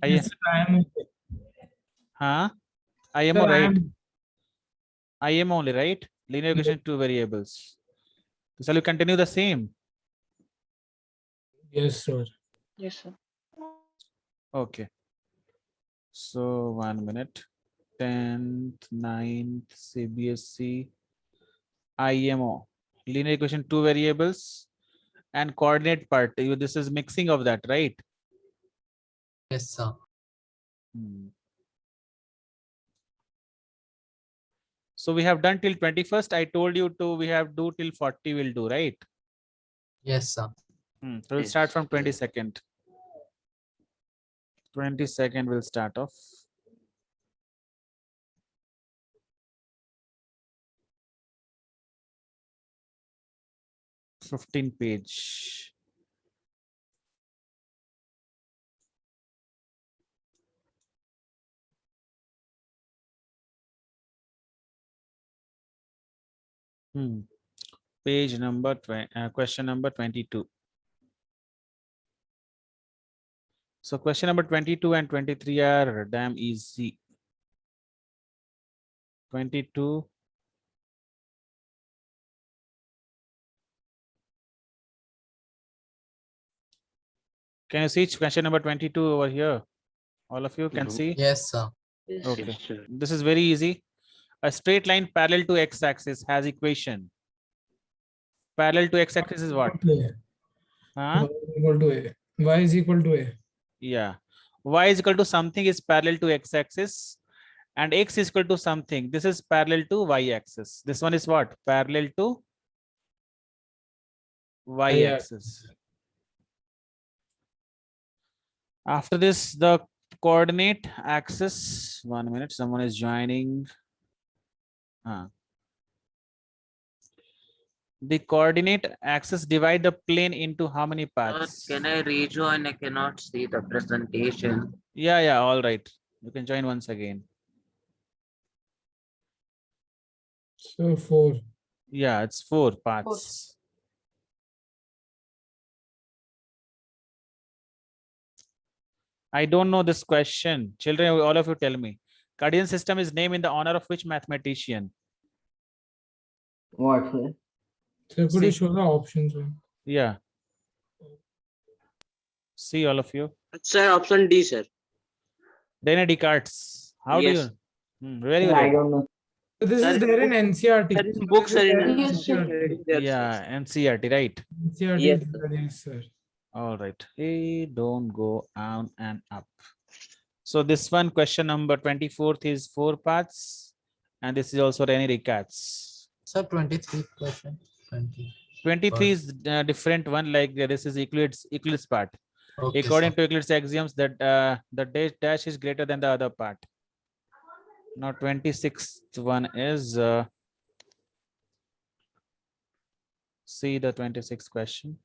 Yes, sir, I am. Huh? IMO, Sir, I right? am. IMO only, right? Linear equation, two variables. So shall we continue the same? Yes, sir. Yes, sir. Okay. So 1 minute. 10th, 9th, CBSC, IMO. Linear equation, two variables and coordinate part. This is mixing of that, right? Yes, sir. So we have done till 21st. I told you to, we have do till 40 we'll do, right? Yes, sir. So we'll start from 22nd. 22nd we'll start off. Fifteen page. Page number question number 22. So question number 22 and 23 are damn easy. 22. Can you see question number 22 over here? All of you can see? Yes, sir. Yes, Okay. yes, sir. This is very easy. A straight line parallel to x-axis has equation. Parallel to x-axis is what? Huh? Y is equal to A. Y is equal to A. Yeah. Y is equal to something is parallel to x-axis and x is equal to something. This is parallel to y-axis. This one is what? Parallel to y-axis. After this, the coordinate axis. 1 minute, someone is joining. The coordinate axis divide the plane into how many parts? Can I rejoin? I cannot see the presentation. Yeah, all right. You can join once again. So 4. Yeah, it's 4 parts. I don't know this question. Children, all of you tell me. Cardian system is named in the honor of which mathematician? What, sir? So could you See. show the options? Yeah. See all of you. Sir, option D, sir. Rene Descartes. How Yes. do you? Very Sir, I good. don't know. So this Sir, is there in NCRT. Sir, in books, sir, in Yes, sir. reading there, sir. Yeah, NCERT, right? NCRT Yes, is sir. there, yes, sir. All right. Hey, don't go down and up. So this one, question number 24th is 4 parts. And this is also Rene Descartes. Sir, 23 question. 20. 23 is a different one, like this is Euclid's part. Okay, According sir. to Euclid's axioms, that the dash is greater than the other part. Now 26th one is see the 26th question.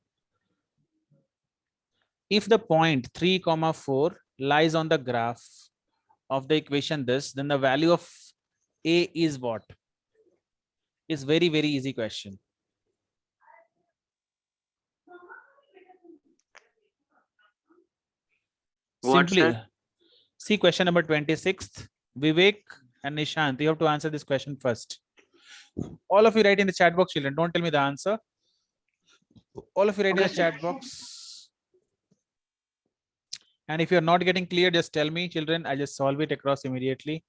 If the point 3, 4 lies on the graph of the equation this, then the value of A is what? It's very, very easy question. What, Simply sir? see question number 26th. Vivek and Nishant, you have to answer this question first. All of you write in the chat box, children. Don't tell me the answer. All of you write in the chat box. And if you're not getting clear, just tell me, children. I'll just solve it across immediately.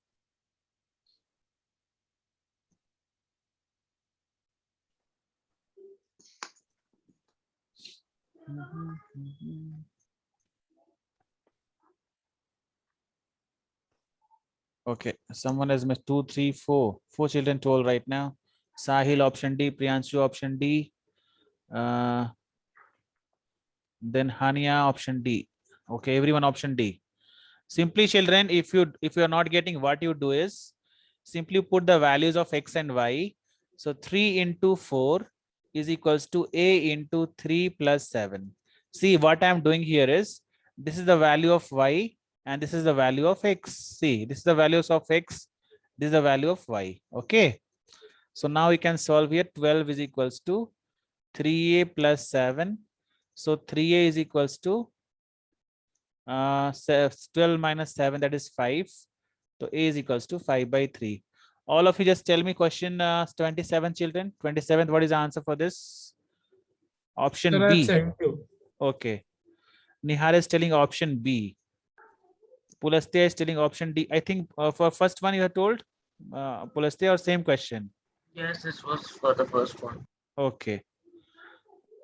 Okay, someone has missed 2, 3, 4. 4 children told right now. Sahil option D, Priyanshu option D. Then Hania option D. Okay, everyone option D. Simply, children, if you are not getting, what you do is simply put the values of x and y. So 3 into 4 is equals to A into 3 plus 7. See, what I'm doing here is this is the value of y and this is the value of x. See, this is the values of x. This is the value of y. Okay. So now we can solve here. 12 is equals to 3a plus 7. So 3a is equals to 12 minus 7, that is 5. So A is equals to 5 by 3. All of you just tell me question 27, children. 27th, what is the answer for this? Option Sir, I have B. 72. Okay. Nihar is telling option B. Pulastya is telling option D. I think for first one you have told Pulastya, or same question? Yes, this was for the first one. Okay.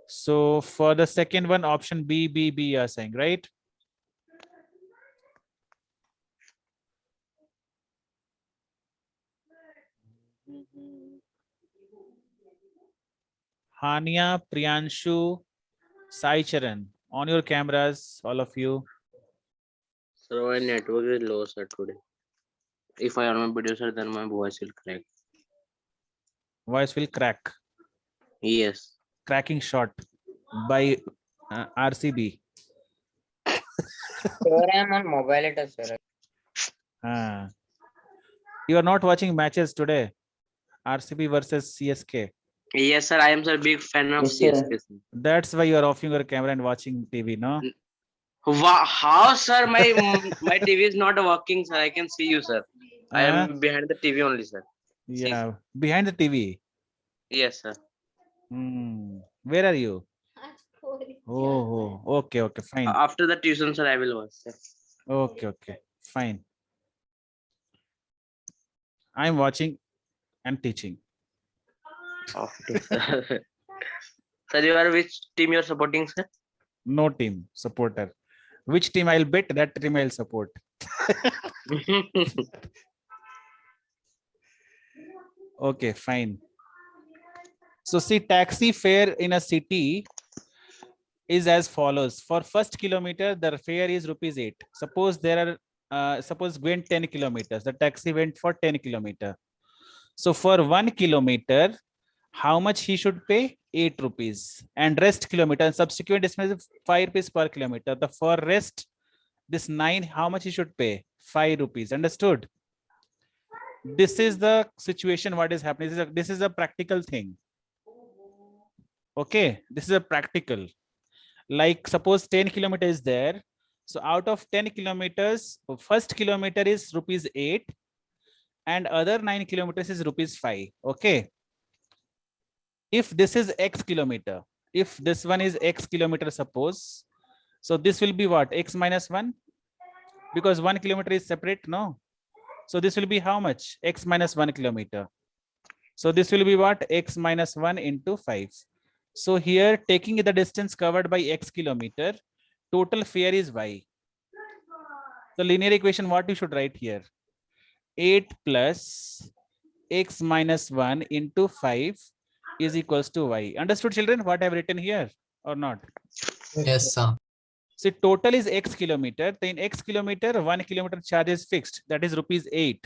So for the second one, option B, you are saying, right? Hania, Priyanshu, Sai Charan, on your cameras, all of you. Sir, my network is low, sir, today. If I on my video, sir, then my voice will crack. Voice will crack. Yes. Cracking shot by RCB. Sir, I'm on mobile it is, sir. Ah. You are not watching matches today. RCB versus CSK. Yes, sir. I am sir big fan of Yes, sir. CSK. Sir. That's why you are offing your camera and watching TV, no? How, sir? My TV is not working, sir. I can see you, sir. I am behind the TV only, sir. Yeah, behind the TV. Yes, sir. Where are you? Oh, okay, fine. After the tuition, sir, I will watch. Sir. Okay, fine. I'm watching and teaching. Okay, sir. Sir, you are which team you are supporting, sir? No team supporter. Which team I'll bet, that team I'll support. Okay, fine. So see, taxi fare in a city is as follows. For first kilometer, the fare is ₹8. Suppose there are, suppose went 10 kilometers. The taxi went for 10 kilometer. So for 1 kilometer, how much he should pay? ₹8. And rest kilometer and subsequent distance is ₹5 per kilometer. The for rest, this 9, how much he should pay? ₹5. Understood? This is the situation. What is happening? This is a practical thing. Okay, this is a practical. Like suppose 10 kilometers is there. So out of 10 kilometers, first kilometer is ₹8 and other 9 kilometers is ₹5. Okay. If this is X kilometer, if this one is X kilometer, suppose, so this will be what? X minus 1, because 1 kilometer is separate, no? So this will be how much? X minus 1 kilometer. So this will be what? X minus 1 into 5. So here, taking the distance covered by X kilometer, total fare is Y. The linear equation, what you should write here? 8 plus X minus 1 into 5 is equals to Y. Understood, children, what I've written here or not? Yes, sir. So total is X kilometer. Then X kilometer, 1 kilometer charge is fixed. That is ₹8.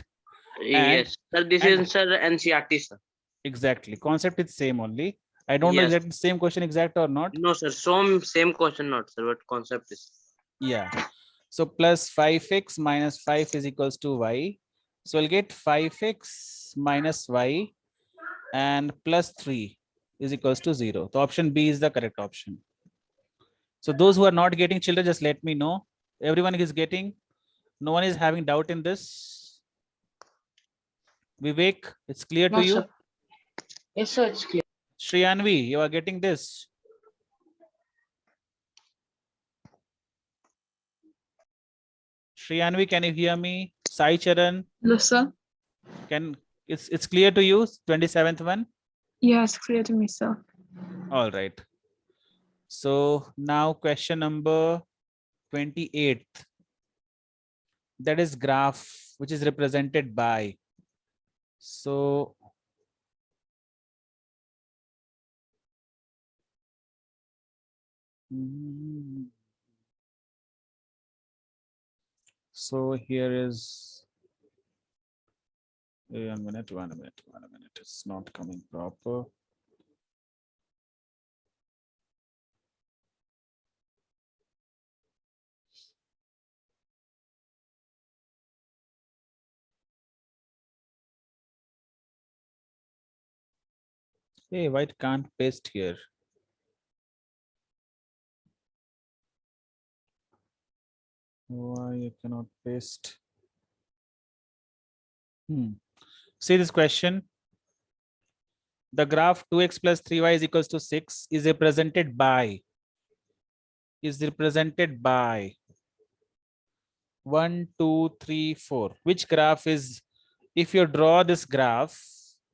Yes, sir. This is sir NCRT, sir. Exactly. Concept is same only. I don't know Yes. exactly same question exact or not. No, sir. Same question, not sir. What concept is? Yeah. So plus 5x minus 5 is equals to Y. So I'll get 5x minus Y and plus 3 is equals to 0. So option B is the correct option. So those who are not getting, children, just let me know. Everyone is getting. No one is having doubt in this. Vivek, it's clear to you? Sir. Yes, sir. It's clear. Shriyanvi, you are getting this. Shriyanvi, can you hear me? Sai Charan, Hello, sir. it's clear to you? 27th one? Yes, clear to me, sir. All right. So now question number 28. That is graph, which is represented by. So so here is 1 minute. It's not coming proper. Hey, why it can't paste here? Why you cannot paste? See this question. The graph 2x plus 3y is equals to 6 is represented by 1, 2, 3, 4. Which graph is, if you draw this graph,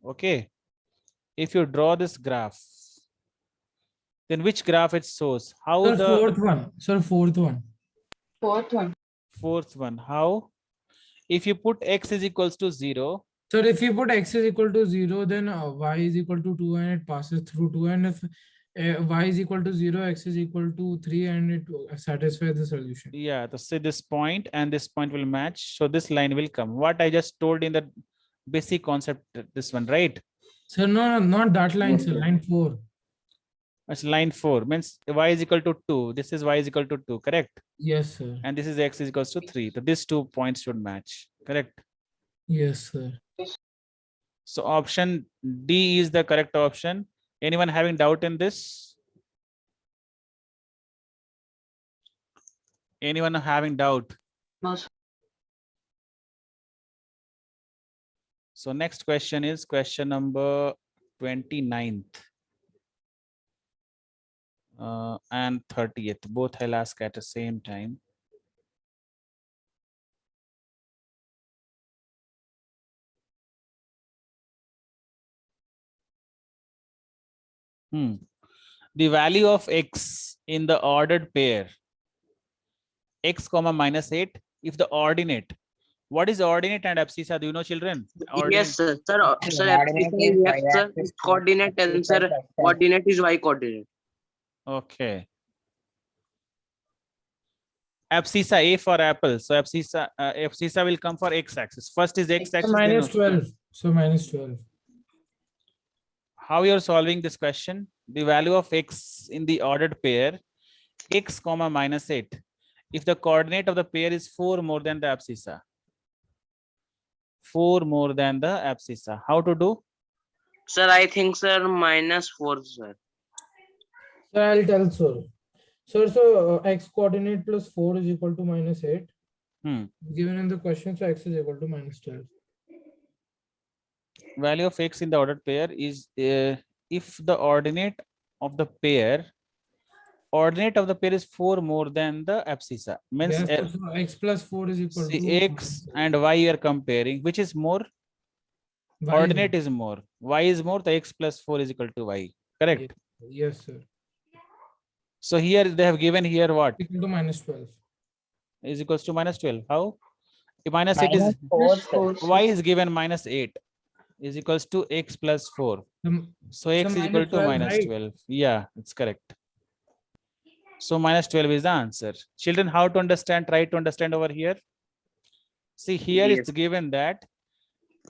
okay, if you draw this graph, then which graph it shows? How Sir, the fourth one. Sir, fourth one. fourth one? How? If you put x is equals to 0, Sir, if you put x is equal to 0, then y is equal to 2 and it passes through 2. And if y is equal to 0, x is equal to 3 and it satisfies the solution. yeah, to say this point and this point will match. So this line will come. What I just told in the basic concept, this one, right? Sir, no, not that line, sir. Line 4. That's line 4 means y is equal to 2. This is y is equal to 2, correct? Yes, sir. And this is x is equals to 3. So these 2 points should match, correct? Yes, sir. So option D is the correct option. Anyone having doubt in this? Anyone having doubt? No, sir. So next question is question number 29th. And 30th. Both I'll ask at the same time. The value of x in the ordered pair x comma minus 8 if the ordinate. What is ordinate and abscissa? Do you know, children? Yes, sir. Sir, sir, Coordinate abscissa is is X, sir. y-axis, Coordinate and sir, coordinate is Y coordinate. Okay. Abscissa, A for apple. So abscissa will come for x-axis. First is So x-axis. minus 12. So minus 12. How you are solving this question? The value of x in the ordered pair, x comma minus 8. If the coordinate of the pair is 4 more than the abscissa. 4 more than the abscissa. How to do? Sir, I think, sir, minus 4, sir. Sir, I'll tell sir. Sir, so x coordinate plus 4 is equal to minus 8. Given in the question, so x is equal to minus 12. Value of x in the ordered pair is if the ordinate of the pair is 4 more than the abscissa. Means Yes, sir, so x plus 4 is equal see, to x and y you are comparing. Which is more? y Ordinate is more. Y is more. The x plus 4 is equal to y. Correct. Yes, sir. So here they have given here what? Equal to minus 12. Is equals to minus 12. How? If minus 8 is y is given minus 8 is equals to x plus 4. So x is minus equal to 12, minus right? 12. Yeah, it's correct. So minus 12 is the answer. Children, how to understand? Try to understand over here. See, here Yes. it's given that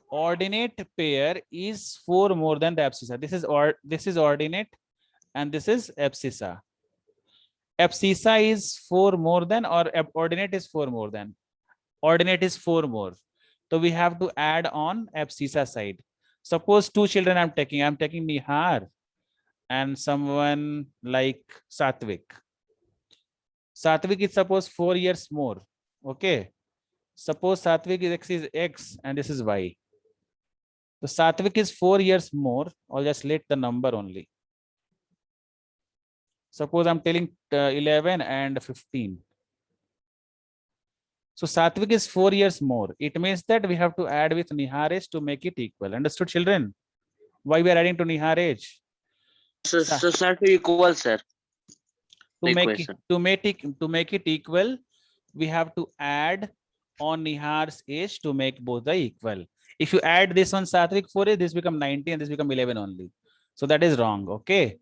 ordinate pair is 4 more than the abscissa. This is ordinate and this is abscissa. Abscissa is 4 more than or ordinate is 4 more than. Ordinate is 4 more. So we have to add on abscissa side. Suppose 2 children I'm taking Nihar and someone like Satvik. Satvik is suppose 4 years more. Okay. Suppose Satvik is x and this is y. So Satvik is 4 years more, or just let the number only. Suppose I'm telling 11 and 15. So Satvik is 4 years more. It means that we have to add with Nihar age to make it equal. Understood, children? Why we are adding to Nihar age? So, sir, to equal, sir. To Equation. make it equal, we have to add on Nihar's age to make both the equal. If you add this on Satvik 4 age, this become 90 and this become 11 only. So that is wrong. Okay.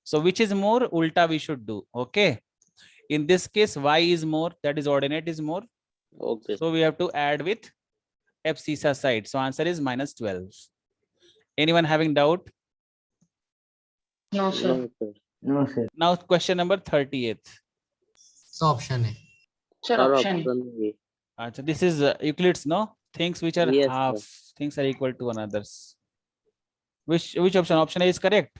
So which is more? Ulta we should do. Okay. In this case, y is more, that is ordinate is more. Okay. So we have to add with abscissa side. So answer is minus 12. Anyone having doubt? No, sir. No, sir. No, sir. Now question number 38. So option A. Sir, Sir, option. option A. This is Euclid's, no? Things which are Yes, sir. half, things are equal to one others. Which option? Option A is correct.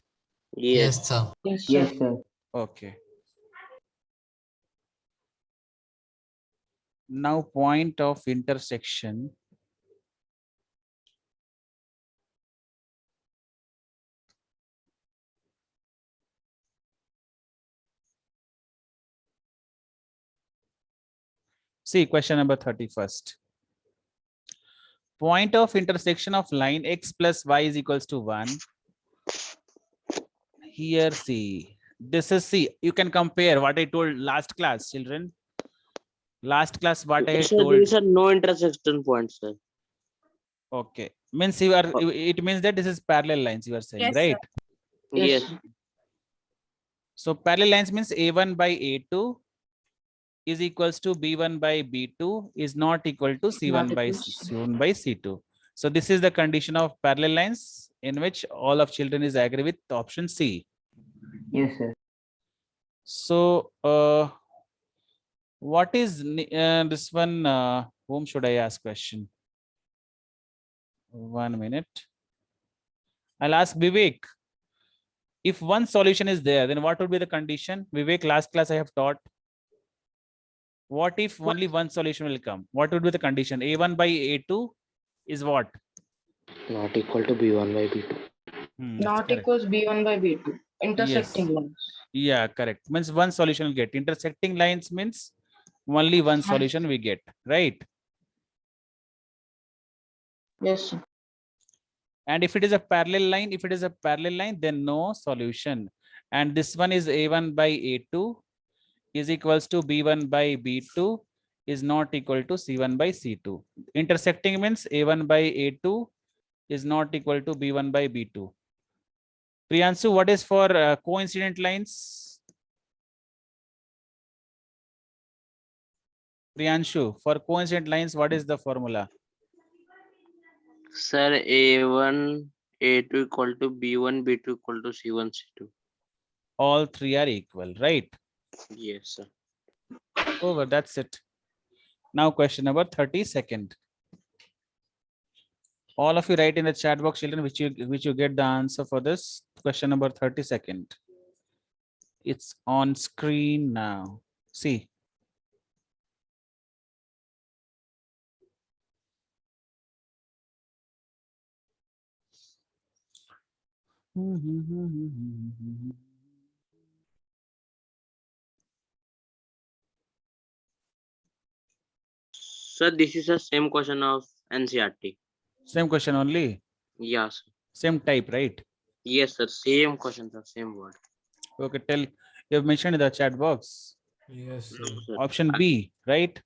Yes. Yes, sir. Yes, sir. Okay. Now point of intersection. See question number 31st. Point of intersection of line x plus y is equals to 1. Here see, this is C. You can compare what I told last class, children. Last class what I Sir, told. there is a no intersection point, sir. Okay, means you are. It means that this is parallel lines. You are saying, Yes, sir. right? Yes. So parallel lines means A1 by A2 is equals to B1 by B2 is not equal to C1 by C1 by C2. So this is the condition of parallel lines in which all of children is agree with option C. Yes, sir. So what is this one? Whom should I ask question? 1 minute. I'll ask Vivek. If one solution is there, then what would be the condition? Vivek, last class I have taught. What if only one solution will come? What would be the condition? A1 by A2 is what? Not equal to B1 by B2. That's Not correct. equals B1 by B2. Intersecting lines. Yeah, correct. Means one solution will get. Intersecting lines means only one solution we get, right? Yes, sir. And if it is a parallel line, then no solution. And this one is A1 by A2 is equals to B1 by B2 is not equal to C1 by C2. Intersecting means A1 by A2 is not equal to B1 by B2. Priyanshu, what is for coincident lines? Priyanshu, for coincident lines, what is the formula? Sir, A1, A2 equal to B1, B2 equal to C1, C2. All three are equal, right? Yes, sir. Over, that's it. Now question number 32nd. All of you write in the chat box, children, which you get the answer for this question number 32nd. It's on screen now. See. Sir, this is the same question of NCRT. Same question only. Yes. Same type, right? Yes, sir. Same question, sir. Same word. Okay, tell you have mentioned in the chat box. Yes, sir. No, sir. Option B, right?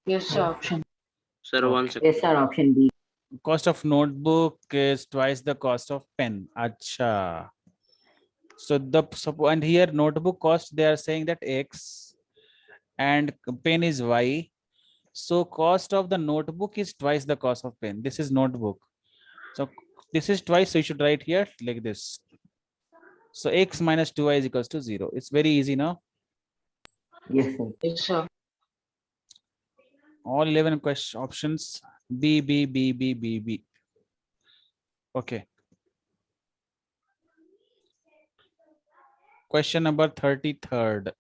Yes, sir. Option. Sir, one Okay. second. Yes, sir. Option B. Cost of notebook is twice the cost of pen. Acha. So and here notebook cost, they are saying that X and pen is Y. So cost of the notebook is twice the cost of pen. This is notebook. So this is twice. So you should write here like this. So X minus 2y is equals to 0. It's very easy now. Yes, sir. Yes, sir. All 11 question options B, B, B, B, B, B. Okay. Question number 33rd.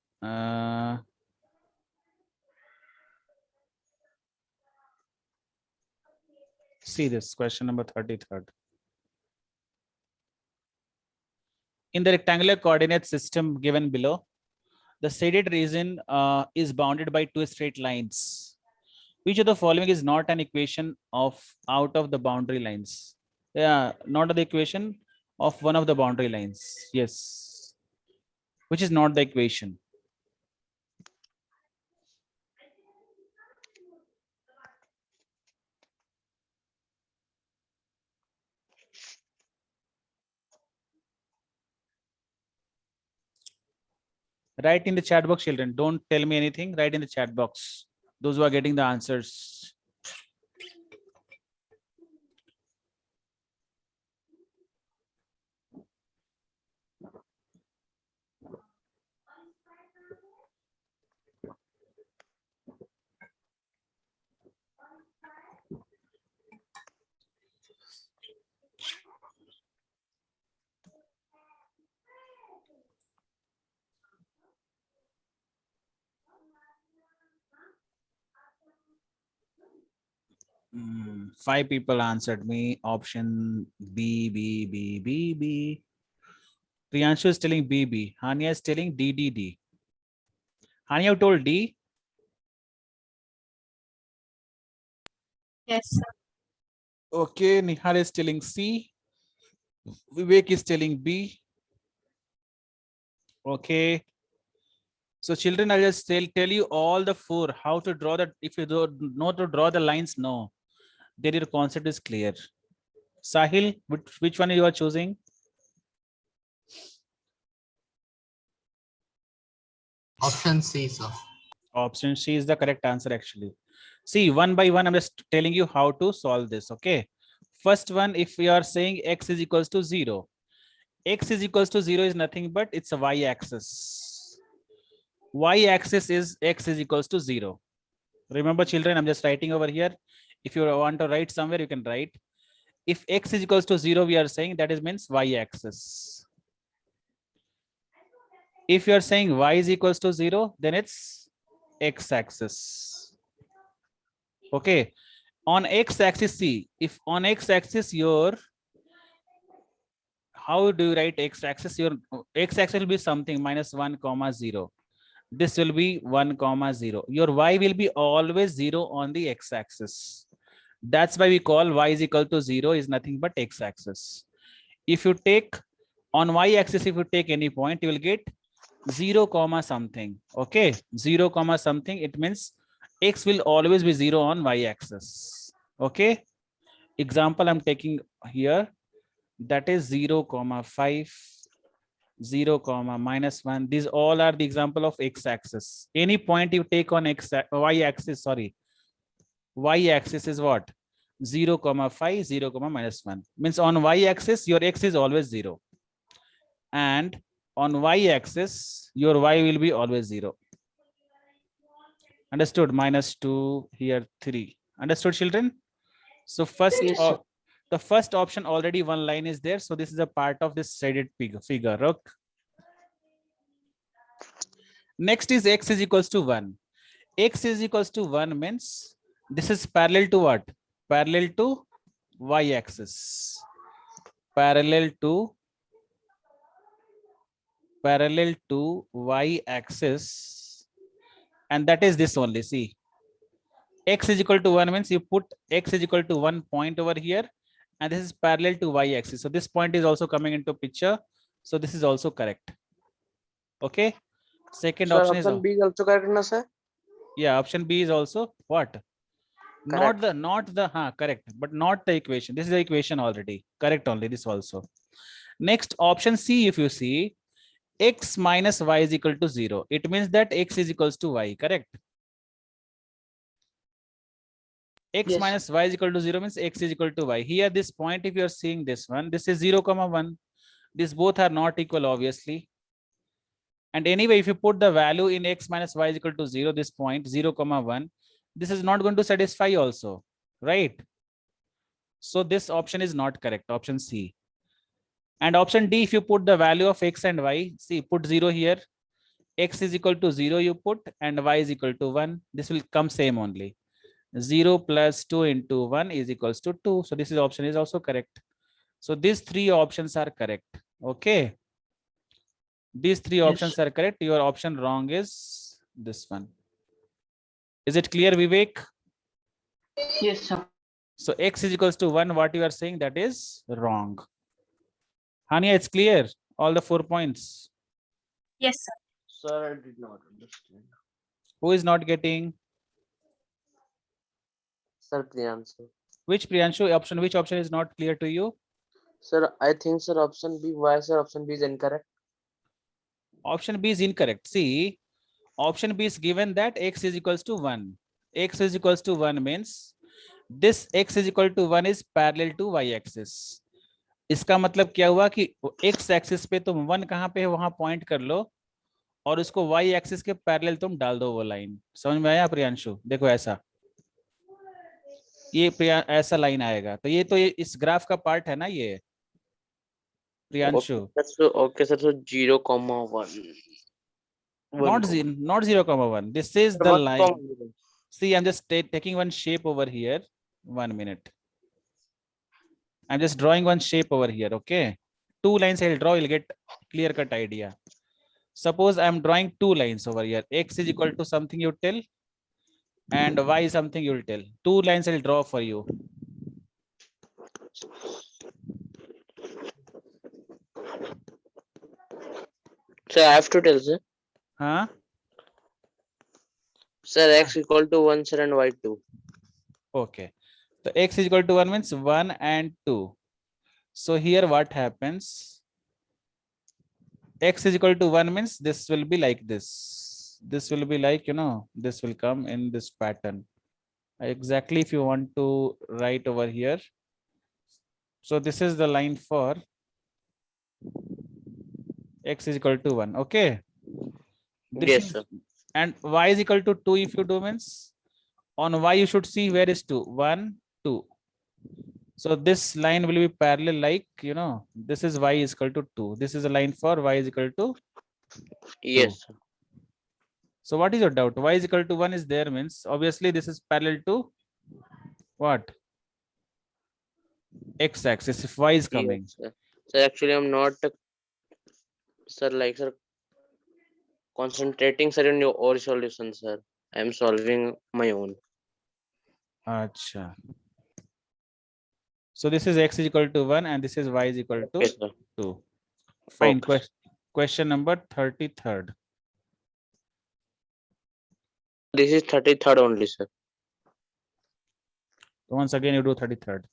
See this question number 33rd. In the rectangular coordinate system given below, the shaded region is bounded by two straight lines. Which of the following is not an equation of out of the boundary lines? Yeah, not the equation of one of the boundary lines. Yes. Which is not the equation? Write in the chat box, children. Don't tell me anything. Write in the chat box. Those who are getting the answers. 5 people answered me. Option B, B, B, B, B. Priyanshu is telling B, B. Hania is telling D, D, D. Hania, you told D. Yes, sir. Okay, Nihal is telling C. Vivek is telling B. Okay. So children, I'll just tell you all the 4 how to draw that. If you don't know to draw the lines, no. Then your concept is clear. Sahil, which one you are choosing? Option C, sir. Option C is the correct answer actually. See, one by one, I'm just telling you how to solve this, okay? First one, if we are saying x is equals to 0, x is equals to 0 is nothing but it's a y-axis. Y-axis is x is equals to 0. Remember children, I'm just writing over here. If you want to write somewhere, you can write. If x is equals to 0, we are saying that is means y-axis. If you are saying y is equals to 0, then it's x-axis. Okay. On x-axis, see, if on x-axis your, how do you write x-axis? Your x-axis will be something -1, 0. This will be 1, 0. Your y will be always 0 on the x-axis. That's why we call y is equal to 0 is nothing but x-axis. If you take on y-axis, if you take any point, you will get 0, something. Okay, 0, something. It means x will always be 0 on y-axis. Okay. Example I'm taking here, that is 0, 5, 0, -1. These all are the example of x-axis. Any point you take on y-axis, sorry, y-axis is what? 0, 5, 0, -1. Means on y-axis, your x is always 0. And on y-axis, your y will be always 0. Understood? -2, here 3. Understood, children? So first, Yes, sir. the first option already one line is there. So this is a part of this shaded figure. Okay. Next is x is equals to 1. X is equals to 1 means this is parallel to what? Parallel to y-axis. Parallel to y-axis. And that is this only. See, x is equal to 1 means you put x is equal to 1 point over here. And this is parallel to y-axis. So this point is also coming into picture. So this is also correct. Okay. Second Sir, option is option B is also correct, na sir? yeah, option B is also what? Correct. Not the correct, but not the equation. This is the equation already. Correct only this also. Next option C, if you see x minus y is equal to 0, it means that x is equals to y, correct? X Yes. minus y is equal to 0 means x is equal to y. Here this point, if you are seeing this one, this is 0, 1. These both are not equal, obviously. And anyway, if you put the value in x minus y is equal to 0, this point 0, 1, this is not going to satisfy also, right? So this option is not correct, option C. And option D, if you put the value of x and y, see, put 0 here, x is equal to 0 you put, and y is equal to 1. This will come same only. 0 plus 2 into 1 is equals to 2. So this is option is also correct. So these 3 options are correct. Okay. These 3 options are correct. Your option wrong is this one. Is it clear, Vivek? Yes, sir. So x is equals to 1. What you are saying, that is wrong. Hania, it's clear. All the 4 points. Yes, sir. Sir, I did not understand. Who is not getting? Sir, Priyanshu. Which Priyanshu option? Which option is not clear to you? Sir, I think sir option B. Why sir option B is incorrect? Option B is incorrect. See, option B is given that x is equals to 1. X is equals to 1 means this x is equal to 1 is parallel to y-axis. इसका मतलब क्या हुआ कि x axis पे तुम 1 कहाँ पे है वहां पॉइंट कर लो और उसको y एक्सिस के पैरेलल तुम डाल दो वो लाइन. समझ में आया प्रियांशु? देखो ऐसा, ये ऐसा लाइन आएगा. तो ये तो ये इस ग्राफ का पार्ट है ना ये Priyanshu. Okay, sir. So 0, 1. Not 0, 1. This is the line. See, I'm just taking one shape over here. 1 minute. I'm just drawing one shape over here. Okay. 2 lines I'll draw, you'll get clear cut idea. Suppose I'm drawing 2 lines over here. X is equal to something you tell, and Y is something you'll tell. 2 lines I'll draw for you. So I have to tell, sir. Huh? Sir, x equal to 1, sir, and y 2. Okay. So X is equal to 1 means 1 and 2. So here what happens? X is equal to 1 means this will be like this. This will be like, this will come in this pattern. Exactly if you want to write over here. So this is the line for X is equal to 1. Okay. This Yes, is- sir. And Y is equal to 2 if you do means on Y you should see where is 2? 1, 2. So this line will be parallel like, this is Y is equal to 2. This is a line for Y is equal to. Yes, sir. So what is your doubt? Y is equal to 1 is there means obviously this is parallel to what? X axis if Y is coming. Yes, sir. So actually, I'm not, sir, concentrating, sir, in your solution, sir. I am solving my own. Acha. So this is X is equal to 1 and this is Y is equal to Okay, sir. 2. Fine. Okay. Question number 33rd. This is 33rd only, sir. Once again you do 33rd.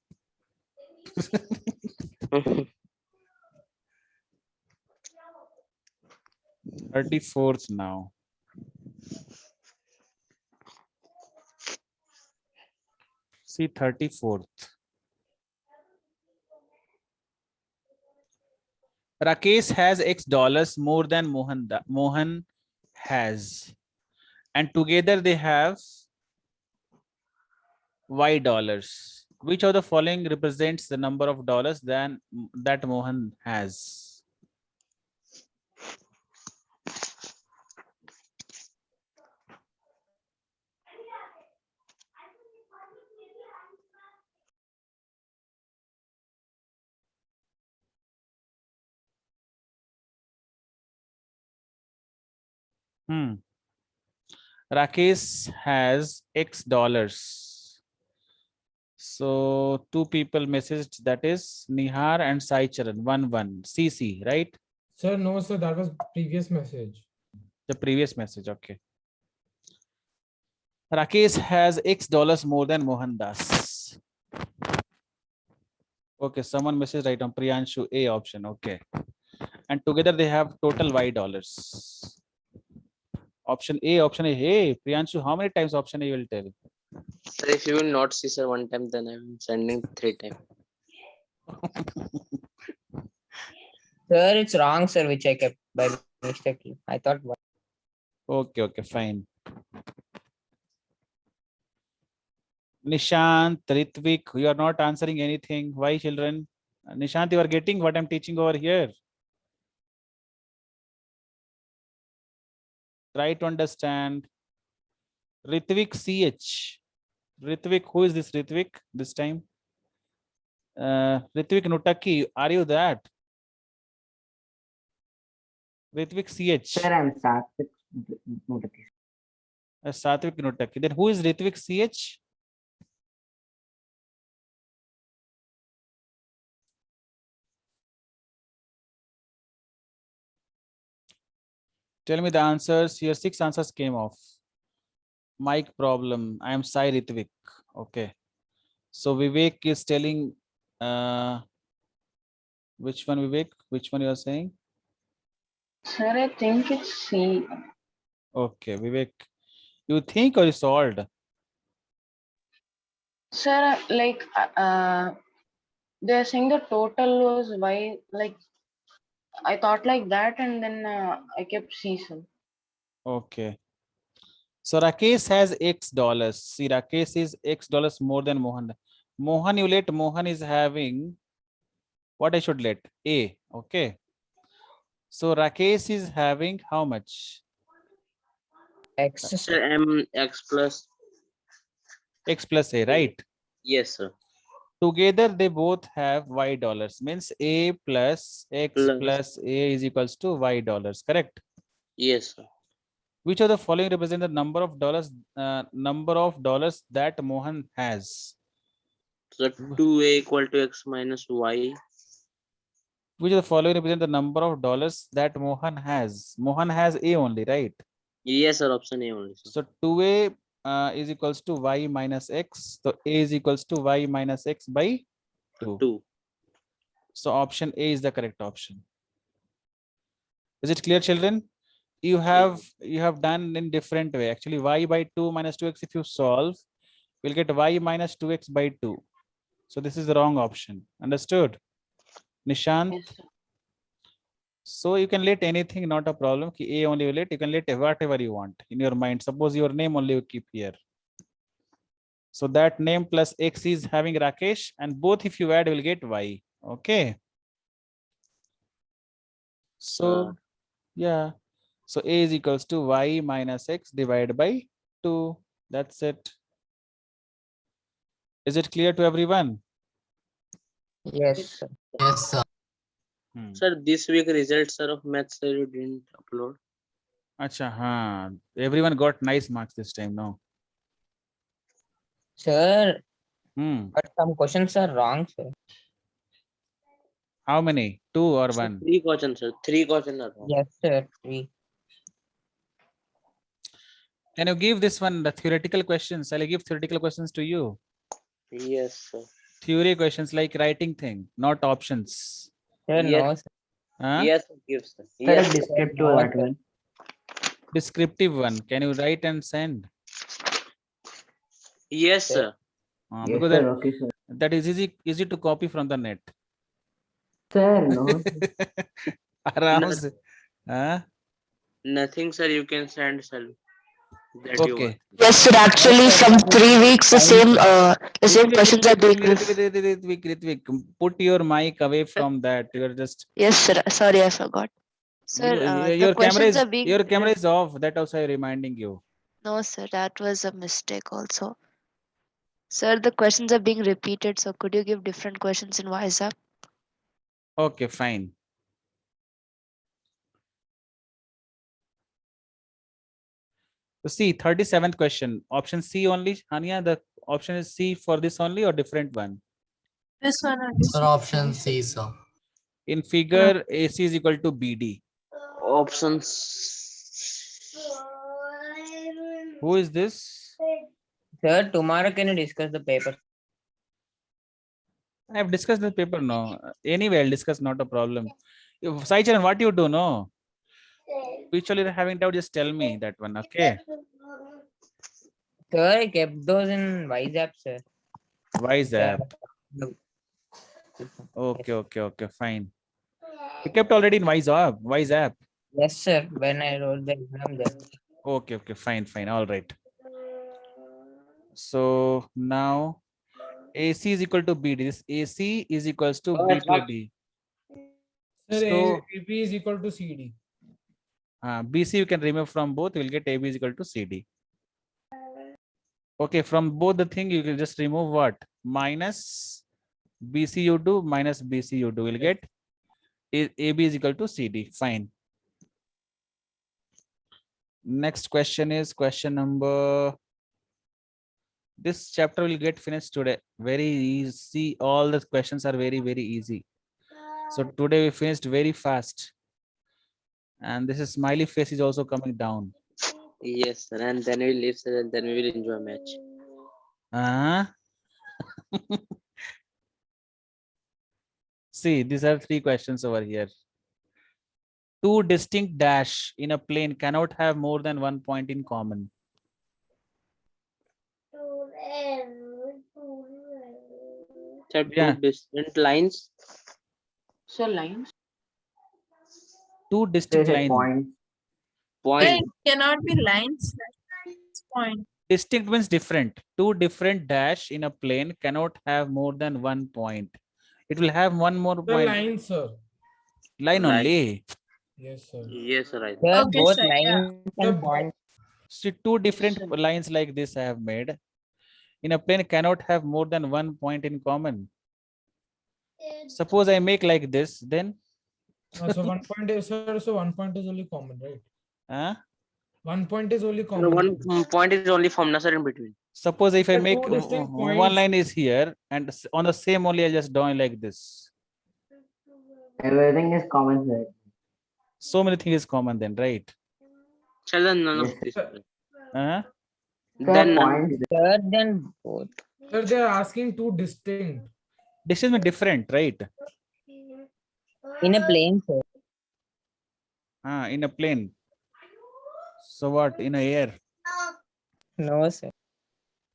34th now. See 34th. Rakesh has X dollars more than Mohan has. And together they have Y dollars. Which of the following represents the number of dollars that Mohan has? Rakesh has X dollars. So 2 people messaged, that is Nihar and Sai Charan. 1-1. CC, right? Sir, no, sir, that was previous message. The previous message, okay. Rakesh has X dollars more than Mohan Das. Okay, someone messaged right on Priyanshu, A option, okay. And together they have total Y dollars. Option A, hey, Priyanshu, how many times option A you will tell? Sir, if you will not see, sir, one time, then I'm sending 3 times. Sir, it's wrong, sir, which I kept by mistake. I thought one. Okay, fine. Nishant, Ritvik, you are not answering anything. Why, children? Nishant, you are getting what I'm teaching over here. Try to understand. Ritvik CH. Ritvik, who is this Ritvik this time? Ritvik Nutaki, are you that? Ritvik CH. Sir, I'm Satvik. Satvik Nutaki. Then who is Ritvik CH? Tell me the answers. Here 6 answers came off. Mic problem. I am Sai Ritvik. Okay. So Vivek is telling which one, Vivek? Which one you are saying? Sir, I think it's C. Okay, Vivek. You think or you solved? Sir, like, they're saying the total was Y, like, I thought like that, and then I kept C, sir. Okay. So Rakesh has X dollars. See, Rakesh is X dollars more than Mohan. Mohan, you let Mohan is having what I should let? A. Okay. So Rakesh is having how much? X. Sir, M X plus. X plus A, right? Yes, sir. Together they both have y dollars, means a plus x Plus. plus a is equals to y dollars, correct? Yes, sir. Which of the following represent the number of dollars that Mohan has? So 2a equal to x minus y. Which of the following represent the number of dollars that Mohan has? Mohan has a only, right? Yes, sir. Option A only, sir. So 2a is equals to y minus x. So a is equals to y minus x by 2. 2. So option A is the correct option. Is it clear, children? You have done in different way. Actually, y by 2 minus 2x, if you solve, we'll get y minus 2x by 2. So this is the wrong option. Understood? Nishant? Yes, sir. So you can let anything, not a problem. Ki A only will let, you can let whatever you want in your mind. Suppose your name only you keep here. So that name plus X is having Rakesh, and both if you add will get Y. Okay. So yeah. So A is equals to Y minus X divided by 2. That's it. Is it clear to everyone? Yes, sir. Yes, sir. Sir, this week results, sir, of maths, sir, you didn't upload. Acha, haan. Everyone got nice marks this time, no? Sir, Hmm. but some questions are wrong, sir. How many? 2 or Sir, 1? 3 questions, sir. 3 questions are wrong. Yes, sir. 3. Can you give this one the theoretical questions? Shall I give theoretical questions to you? Yes, sir. Theory questions like writing thing, not options. Sir, Yes. no, sir. Huh? Yes, sir. Give, sir. Sir, Yes, a sir. descriptive No, that sir. one. Descriptive one. Can you write and send? Yes, sir. Yes, Because sir. Okay, sir. that is easy to copy from the net. Sir, no. Aram No. se. Huh? Nothing, sir. You can send, sir. That you want. Okay. Yes, sir. Actually, from 3 weeks, the same questions are being. Ritvik, put your mic away from that. You're just Yes, sir. Sorry, I forgot. Sir, the your camera questions is are being. off. That also I'm reminding you. No, sir. That was a mistake also. Sir, the questions are being repeated. So could you give different questions in WhatsApp? Okay, fine. So see, 37th question. Option C only. Hania, the option is C for this only or different one? This one only. Sir, option C, sir. In figure, AC is equal to BD. Options. Who is this? Sir, tomorrow can you discuss the paper? I have discussed the paper, no. Anyway, I'll discuss, not a problem. Saicharan, what you do, no? Which all you're having doubt, just tell me that one, okay? Sir, I kept those in WhatsApp, sir. Why is that? No. Okay, fine. You kept already in WhatsApp. Yes, sir. When I wrote the exam there. Okay, fine, all right. So now AC is equal to BD. This AC is equals to B to D. Sir, So AP is equal to CD. BC you can remove from both. You will get AB is equal to CD. Okay, from both the thing you can just remove what? Minus BC you do minus BC you do. Will get AB is equal to CD. Fine. Next question is question number. This chapter will get finished today. Very easy. All the questions are very easy. So today we finished very fast. And this is smiley face is also coming down. Yes, sir. And then we leave, sir, and then we will enjoy match. See, these are 3 questions over here. 2 distinct dash in a plane cannot have more than 1 point in common. Sir, Yeah. 2 different lines. So lines. 2 Sir, distinct a lines. point. Point. It cannot be lines. It's point. Distinct means different. 2 different dash in a plane cannot have more than 1 point. It will have one more The point. line, sir. Line Line. only. Yes, sir. Yes, sir. Right. Sir, Okay, both sir, yeah. lines and points. See, 2 different sir. lines like this I have made. in a plane cannot have more than one point in common. Suppose I make like this, then So 1 point is, sir, so 1 point is only common, right? huh? 1 point is only Sir, common. one point is only from sir in between. Suppose if I There are make two distinct one points. line is here and on the same only I just drawing like this. Everything is common, sir. So many things is common then, right? Sir, then none Yes, of this. sir. Huh? Sir, Then none. points. Sir, then both. Sir, they are asking two distinct. This is different, right? In a plane, sir. In a plane. So what? In a air. No, sir.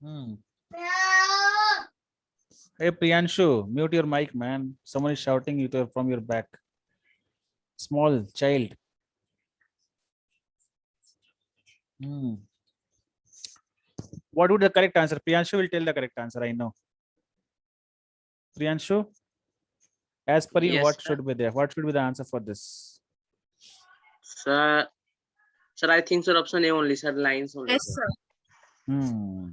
Hmm. Hey Priyanshu, mute your mic, man. Someone is shouting you from your back. Small child. Hmm. What would the correct answer? Priyanshu will tell the correct answer. I know. Priyanshu, as per you, Yes, what sir. should be there? What should be the answer for this? Sir, I think sir option A only, sir, lines only. Yes, Sir. sir. Hmm.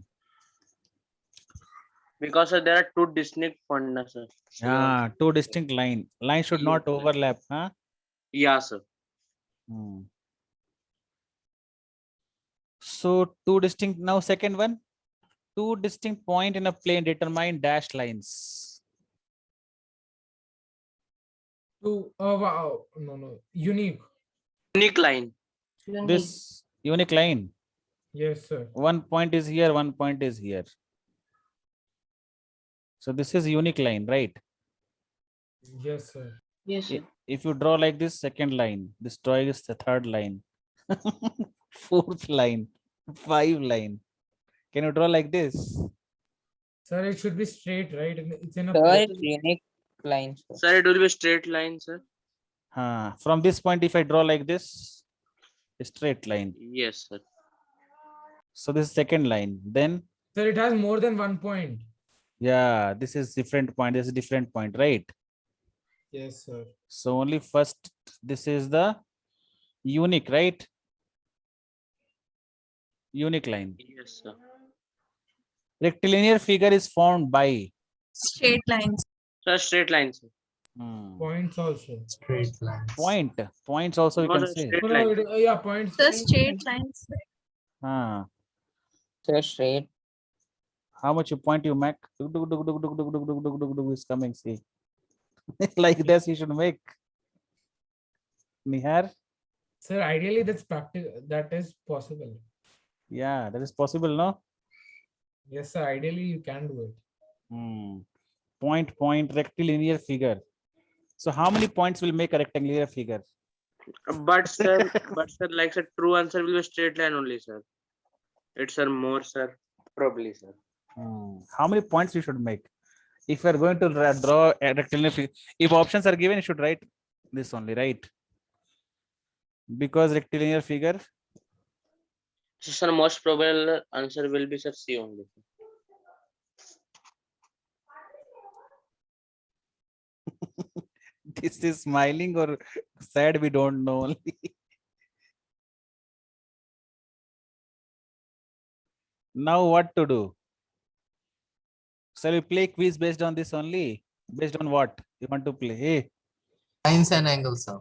Because sir, there are two distinct points, sir. So, Yeah, two distinct line. Line should not Yes. overlap, huh? yeah, sir. Hmm. So two distinct. Now second one, two distinct point in a plane determine dashed lines. Two, wow, no, unique. Unique line. This unique line. Yes, sir. One point is here, one point is here. So this is unique line, right? Yes, sir. Yes, sir. If you draw like this, second line, this drawing is the third line, fourth line, 5 line. Can you draw like this? Sir, it should be straight, right? It's in a Sir, plane. it's unique line, sir. Sir, it will be straight line, sir. From this point, if I draw like this, a straight line. Yes, sir. So this is second line. Then, Sir, it has more than 1 point. yeah, this is different point. This is different point, right? Yes, sir. So only first, this is the unique, right? Unique line. Yes, sir. Rectilinear figure is formed by Straight lines. Sir, straight line, sir. Points also. Straight lines. Points also we No, can sir, say. straight No, line. yeah, points. Sir, straight lines. Ah, Sir, straight. how much you point you make? Is coming. See, like this you should make. Nihar, Sir, ideally that's practical. That is possible. yeah, that is possible, no? Yes, sir. Ideally you can do it. Point, rectilinear figure. So how many points will make a rectangular figure? But sir, like sir, true answer will be straight line only, sir. It's sir more, sir. Probably, sir. How many points you should make? If you are going to draw a rectilinear figure, if options are given, you should write this only, right? Because rectilinear figure, So, sir, most probable answer will be sir C only. this is smiling or sad, we don't know only. Now what to do? Shall we play quiz based on this only? Based on what you want to play? Hey, Lines and angles, sir.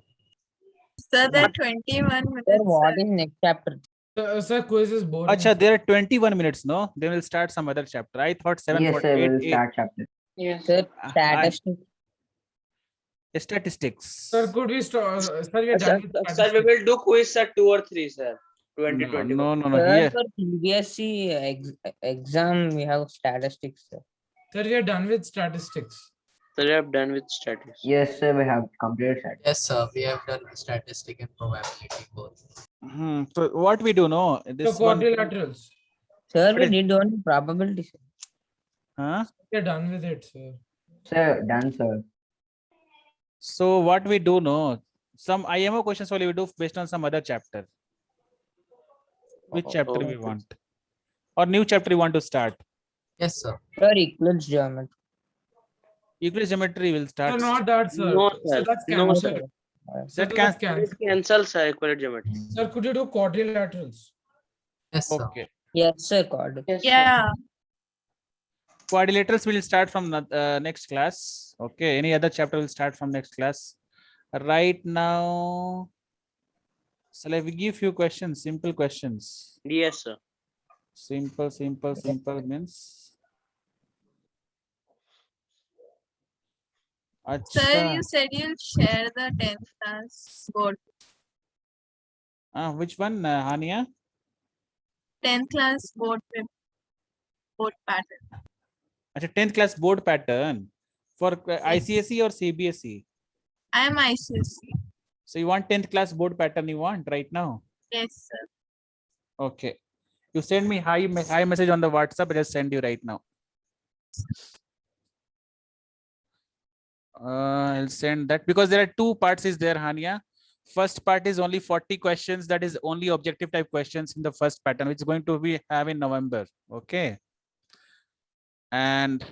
Sir, there are 21 Sir, minutes. what sir. is next chapter? Sir, quiz is boring. acha, there are 21 minutes, no? Then we'll start some other chapter. I thought 7 Yes, sir, 48. we'll start chapter. Yes. Sir, I- statistics. Statistics. Sir, could we start? Sir, we are Sir, done with sir, we statistics. will do quiz sir 2 or 3, sir. No, 2021. no. Sir, Here, for CBSE exam, we have statistics, sir. Sir, we are done with statistics. So we have done with statistics. Yes, sir, we have completed that. Yes, sir. We have done statistic and probability both. So what we do, no? The This one, quadrilaterals. Sir, What we is- did only probability, sir. huh? We are done with it, sir. Sir, done, sir. So what we do, no? Some IMO questions only we do based on some other chapter. Which chapter we okay. want? Or new chapter you want to start? Yes, sir. Sir, Euclid's geometry. Euclid's geometry will Sir, start. not that, sir. No, Sir, sir. that's No, cancelled. sir. Sir, That that's can cancelled. Cancel, sir, equivalent geometry. Sir, could you do quadrilaterals? Yes, sir. okay. Yes, sir, God. Yes, sir. Yeah. Quadrilaterals will start from next class. Okay, any other chapter will start from next class. Right now, shall I give few questions, simple questions? Yes, sir. Simple means. Sir, Acha. you said you'll share the 10th class board. Which one, Hania? 10th class board pattern. Acha, 10th class board pattern for ICSE or CBSE. I am ICSC. So you want 10th class board pattern you want right now? Yes, sir. Okay. You send me hi message on the WhatsApp. I just send you right now. I'll send that because there are two parts is there, Hania. First part is only 40 questions. That is only objective type questions in the first pattern, which is going to be have in November. Okay. And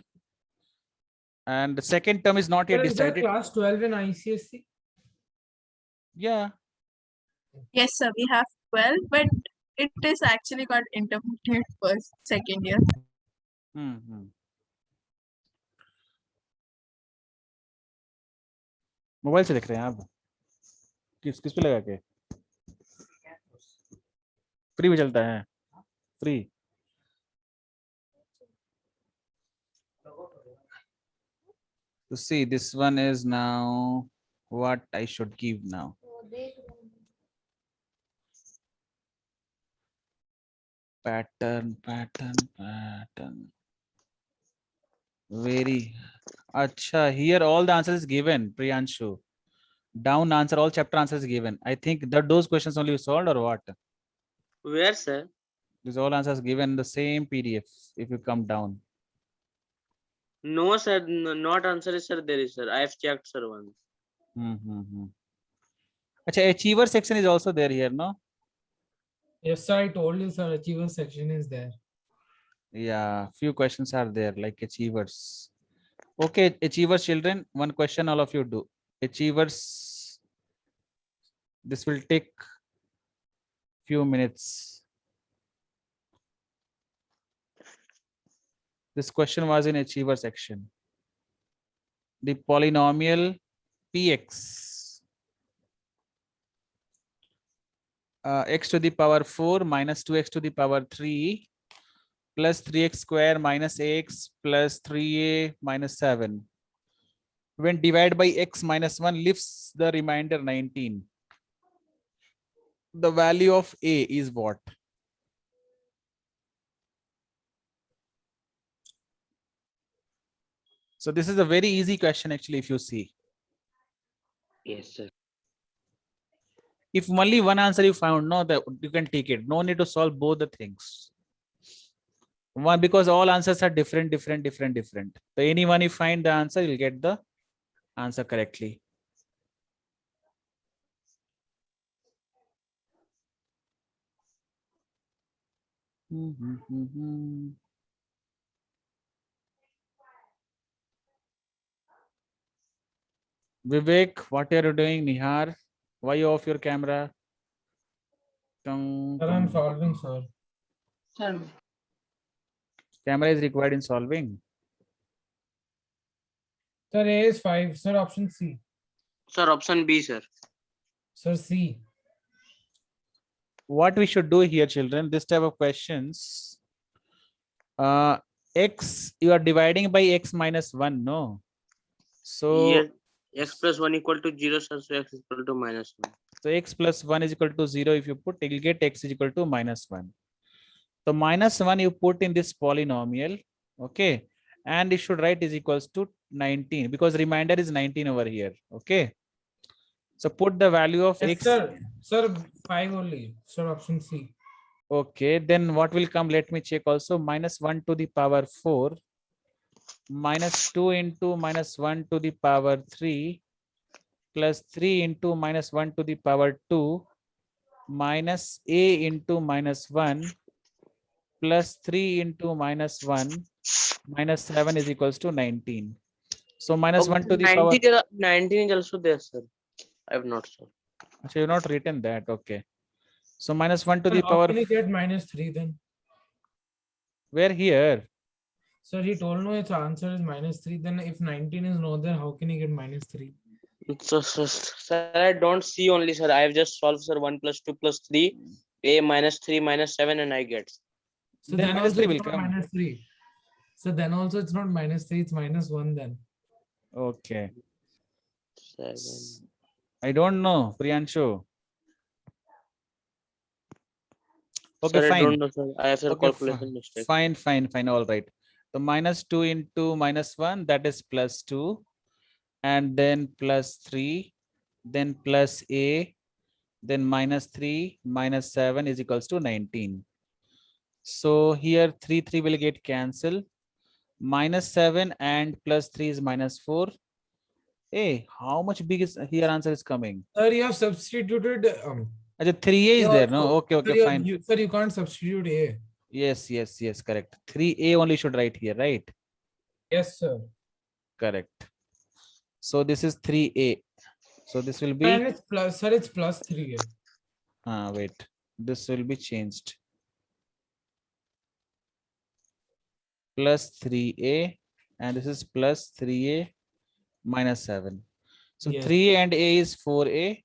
the second term is not yet Sir, is there decided. class 12 in ICSC? Yeah. Yes, sir. We have 12, but it is actually got intermediate first, second year. Mobile से देख रहे हैं आप? किस पे लगा के? Free में चलता है? Free. To see, this one is now what I should give now. Pattern. Very. Acha, here all the answers is given, Priyanshu. Down answer, all chapter answers given. I think that those questions only you solved or what? Where, sir? These all answers given in the same PDF. If you come down. No, sir. Not answer is, sir. There is, sir. I have checked, sir, once. Acha, achiever section is also there here, no? Yes, sir. I told you, sir. Achiever section is there. Yeah, few questions are there like achievers. Okay, achievers children, one question all of you do. Achievers, this will take few minutes. This question was in achiever section. The polynomial px, x to the power 4 minus 2x to the power 3 plus 3x square minus ax plus 3a minus 7. When divided by x minus 1 leaves the remainder 19. The value of a is what? So this is a very easy question actually if you see. Yes, sir. If only one answer you found, no, that you can take it. No need to solve both the things. One, because all answers are different. So anyone you find the answer, you'll get the answer correctly. Vivek, what are you doing? Nihar, why you off your camera? Sir, I'm solving, sir. Sir, Camera is required in solving. Sir, A is 5. Sir, option C. Sir, option B, sir. Sir, C. What we should do here, children, this type of questions, x, you are dividing by x minus 1, no? So, Yes. X plus 1 equal to 0, sir. So x is equal to minus 1. so x plus 1 is equal to 0. If you put, you will get x is equal to minus 1. So minus 1 you put in this polynomial, okay? And you should write is equals to 19 because remainder is 19 over here, okay? So put the value of Yes, x. Sir, 5 only. Sir, option C. Okay, then what will come? Let me check also. Minus 1 to the power 4 minus 2 into minus 1 to the power 3 plus 3 into minus 1 to the power 2 minus a into minus 1 plus 3 into minus 1 minus 7 is equals to 19. So minus 1 to the power. 19 is also there, sir. I have not, sir. So you have not written that. Okay. So minus 1 to Sir, the how power. can you get minus 3 then? Where here? Sir, he told no, its answer is -3. Then if 19 is no there, how can he get -3? Sir, I don't see only, sir. I have just solved, sir. 1 plus 2 plus 3, a minus 3 minus 7, and I get. So Then then minus also 3 it's will not come. -3. So then also it's not -3, it's -1 then. Okay. 7. I don't know, Priyanshu. Okay, Sir, I fine. don't know, sir. I have a Okay, calculation mistake. fine. All right. So -2 into -1, that is +2. And then +3, then plus a, then -3 minus 7 is equals to 19. So here 3 will get cancelled. -7 and +3 is -4. Hey, how much big is here answer is coming? Sir, you have substituted. 3a is A there, no? also. Okay, Sir, fine. Sir, you can't substitute A. Yes, correct. 3a only should write here, right? Yes, sir. Correct. So this is 3a. So this will be, And it's plus, sir, it's +3. wait, this will be changed. Plus 3a, and this is plus 3a minus 7. So Yes. 3 and a is 4a,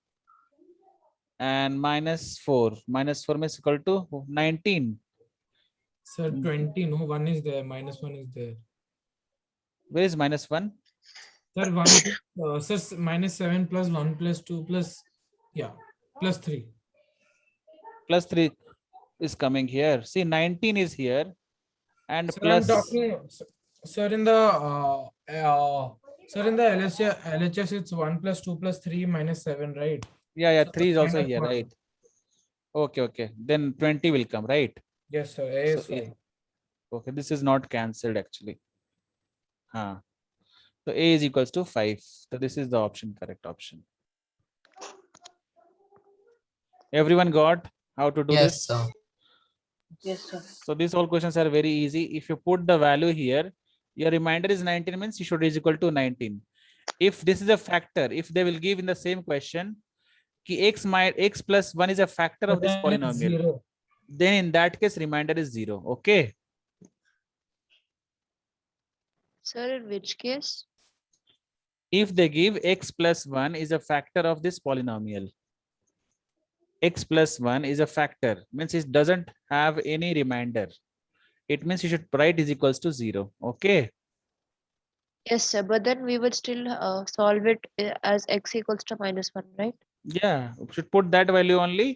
and -4 is equal to 19. Sir, 20, no, 1 is there, -1 is there. Where is -1? Sir, 1, sir, -7 plus 1 plus 2 plus, yeah, +3. Plus 3 is coming here. See, 19 is here, and Sir, I'm plus, talking, sir, in the, sir, in the LHS, it's 1 plus 2 plus 3 minus 7, right? yeah, So 3 is also here, -1. right? Okay. Then 20 will come, right? Yes, sir, A is So A- 5. Okay, this is not cancelled actually. So a is equals to 5. So this is the option, correct option. Everyone got how to do Yes, this? sir. Yes, sir. So these all questions are very easy. If you put the value here, your remainder is 19 means you should is equal to 19. If this is a factor, if they will give in the same question, ki x plus 1 is a factor of But this then it's polynomial, 0. then in that case remainder is 0. Okay. Sir, in which case? If they give x plus 1 is a factor of this polynomial, x plus 1 is a factor, means it doesn't have any remainder. It means you should write is equals to 0. Okay. Yes, sir. But then we would still solve it as x equals to -1, right? Yeah, you should put that value only,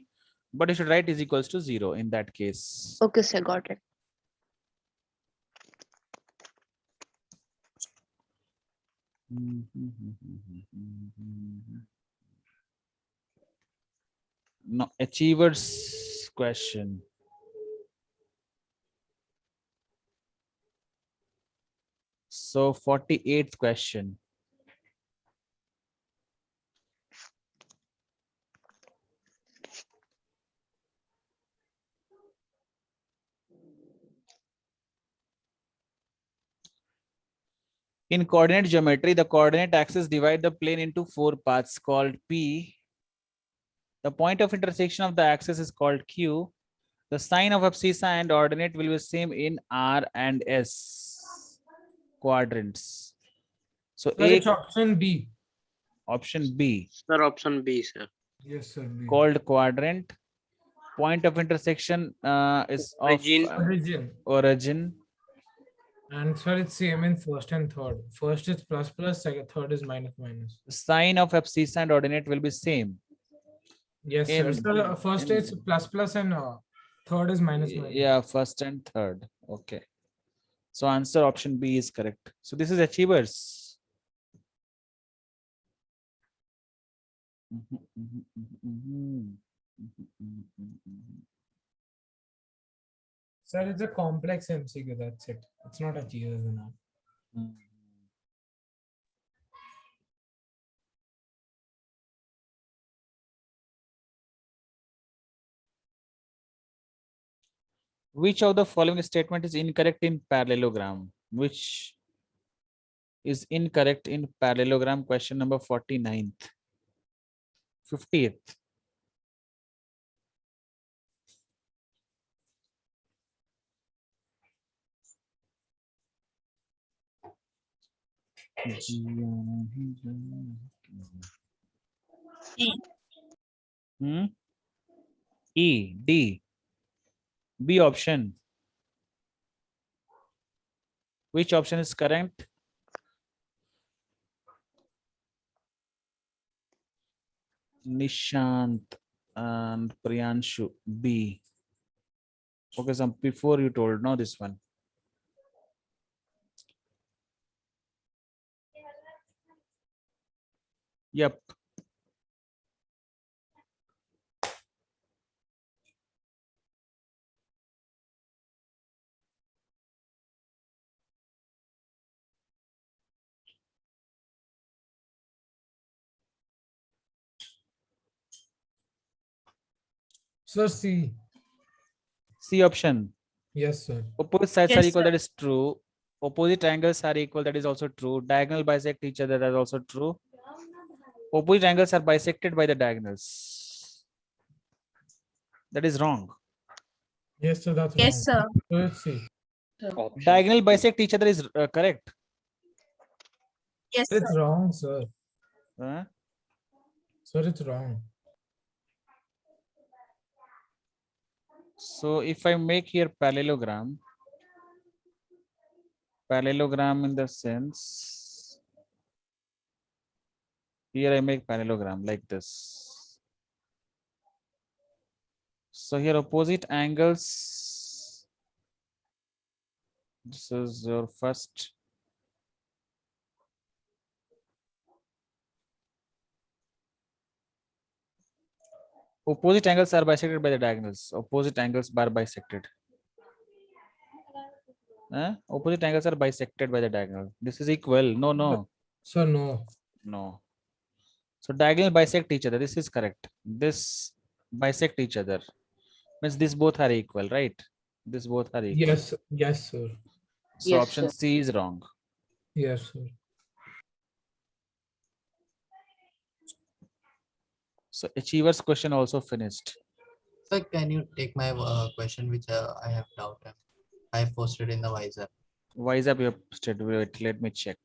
but you should write is equals to 0 in that case. Okay, sir. Got it. No, achievers question. So 48th question. In coordinate geometry, the coordinate axis divide the plane into 4 parts called P. The point of intersection of the axis is called Q. The sign of abscissa and ordinate will be same in R and S quadrants. So Sir, it's option B. option B. Sir, option B, sir. Yes, sir. B. Called quadrant. Point of intersection is of Origin. origin. And sir, it's same in first and third. First is plus, second, third is minus. Sign of abscissa and ordinate will be same. Yes, sir. In- Sir, first is plus and third is minus. Yeah, first and third. Okay. So answer option B is correct. So this is achievers. Sir, it's a complex MCQ, that's it. It's not achievers and all. Which of the following statement is incorrect in parallelogram? Which is incorrect in parallelogram? Question number 49th. 50th. E. Hmm? E, D, B option. Which option is correct? Nishant and Priyanshu, B. Okay, some before you told, no, this one. Yep. Sir, C. C option. Yes, sir. Opposite sides Yes, are equal, sir. that is true. Opposite angles are equal, that is also true. Diagonal bisect each other, that is also true. Opposite angles are bisected by the diagonals. That is wrong. Yes, sir, that's Yes, wrong. sir. So it's C. Option. Diagonal bisect each other is correct. Yes, Sir, sir. it's wrong, sir. Huh? Sir, it's wrong. So if I make here parallelogram in the sense, here I make parallelogram like this. So here opposite angles, this is your first. Opposite angles are bisected by the diagonals. Opposite angles are bisected. Opposite angles are bisected by the diagonal. This is equal. No, no, Sir, no. no. So diagonal bisect each other. This is correct. This bisect each other. Means these both are equal, right? These both are equal. Yes, yes, sir. So Yes, option sir. C is wrong. Yes, sir. So achiever's question also finished. Sir, can you take my question which I have doubt? I have posted in the WhatsApp. Wise app you have posted. Wait, let me check.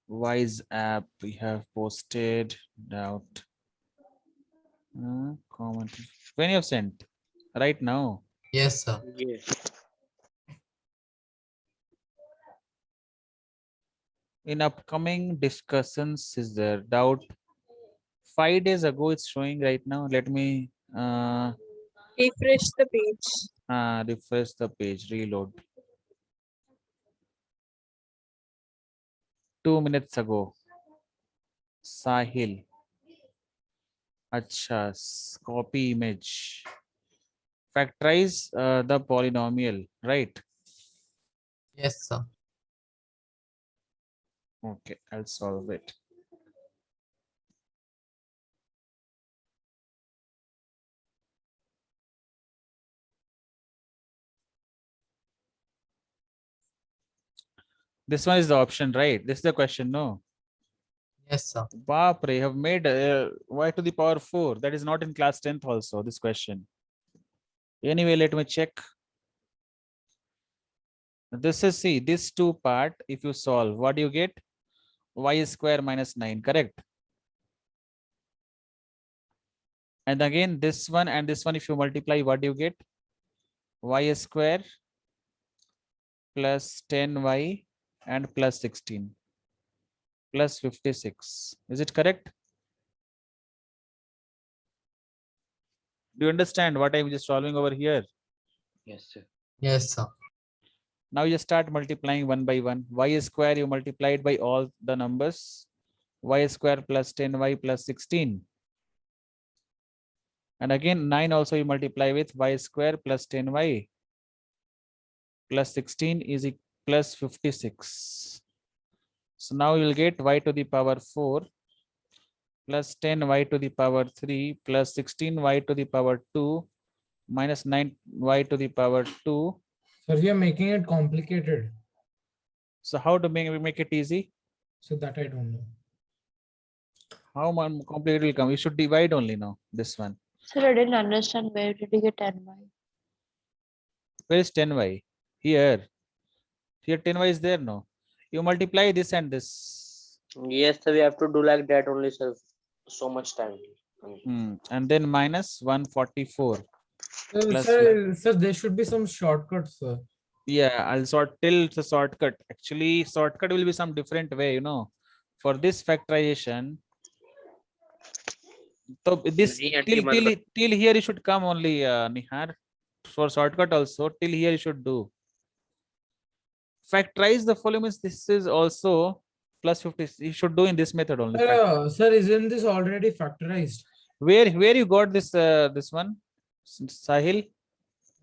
Wise app we have posted. Doubt. Comment. When you have sent? Right now. Yes, sir. Yes. In upcoming discussions, is there doubt? 5 days ago it's showing right now. Let me Refresh the page. refresh the page, reload. 2 minutes ago. Sahil. Acha, copy image. Factorize the polynomial, right? Yes, sir. Okay, I'll solve it. This one is the option, right? This is the question, no? Yes, sir. Bapre, have made y to the power 4. That is not in class 10th also, this question. Anyway, let me check. This is, see, this two part, if you solve, what do you get? Y square minus 9, correct? And again, this one and this one, if you multiply, what do you get? Y square plus 10y and plus 16 plus 56. Is it correct? Do you understand what I'm just solving over here? Yes, sir. Yes, sir. Now you start multiplying one by one. Y square you multiplied by all the numbers. Y square plus 10y plus 16. And again 9 also you multiply with y square plus 10y plus 16 is plus 56. So now you will get y to the power 4 plus 10y to the power 3 plus 16y to the power 2 minus 9y to the power 2. Sir, you're making it complicated. So how to make it easy? So that I don't know. How complicated will come? You should divide only now, this one. Sir, I didn't understand where did you get 10y? Where is 10y? Here. Here 10y is there, no? You multiply this and this. Yes, sir. We have to do like that only, sir. So much time. And then minus 144. Plus Sir, there should be some shortcuts, sir. Yeah, I'll sort till the shortcut. Actually, shortcut will be some different way, you know. For this factorization, so this till here you should come only, Nihar. For shortcut also, till here you should do. Factorize the following means this is also plus 50. You should do in this method only. Sir, isn't this already factorized? Where you got this this one, Sahil?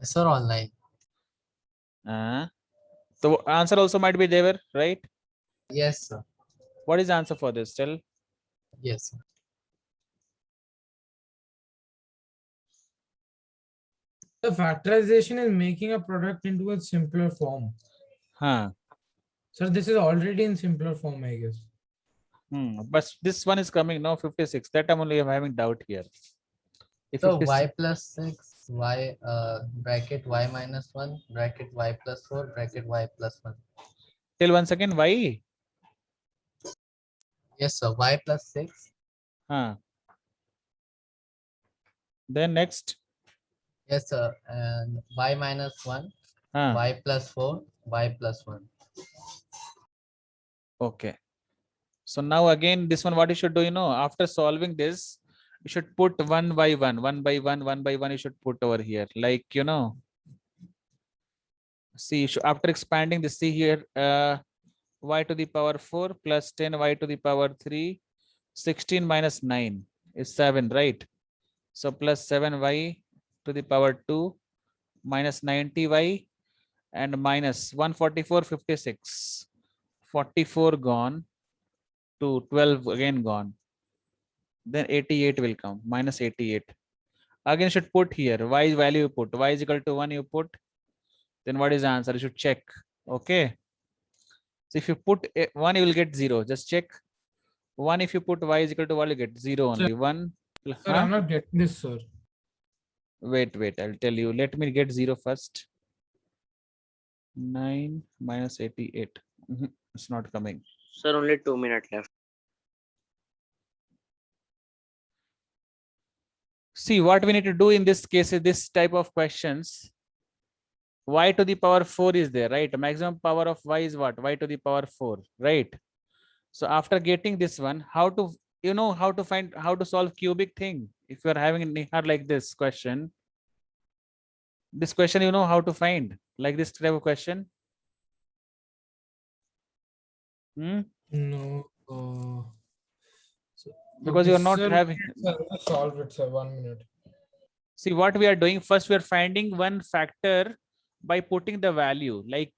Sir, online. So answer also might be there, right? Yes, sir. What is the answer for this? Tell. Yes, sir. The factorization is making a product into a simpler form. Sir, this is already in simpler form, I guess. But this one is coming now 56. That I'm only having doubt here. If So 56 y plus 6, y bracket y minus 1, bracket y plus 4, bracket y plus 1. Till once again, y. Yes, sir. Y plus 6. Then next. Yes, sir. And y minus 1, y plus 4, y plus 1. Okay. So now again, this one, what you should do, you know, after solving this, you should put one by one, you should put over here. Like, you know, see, after expanding this, see here, y to the power 4 plus 10 y to the power 3, 16 minus 9 is 7, right? So plus 7y to the power 2 minus 90y and minus 144, 56. 44 gone to 12 again gone. Then 88 will come, minus 88. Again, you should put here, y value you put, y is equal to 1 you put. Then what is the answer? You should check. Okay. So if you put 1, you will get 0. Just check. 1, if you put y is equal to 1, you get 0 only. 1. Sir, I'm not getting this, sir. Wait, I'll tell you. Let me get 0 first. 9 minus 88. It's not coming. Sir, only 2 minutes left. See, what we need to do in this case is this type of questions. Y to the power 4 is there, right? Maximum power of y is what? Y to the power 4, right? So after getting this one, how to, you know, how to find, how to solve cubic thing? If you are having Nihar like this question, you know how to find like this type of question? No. Because you are not having. Sir, solve it, sir. 1 minute. See what we are doing. First, we are finding one factor by putting the value, like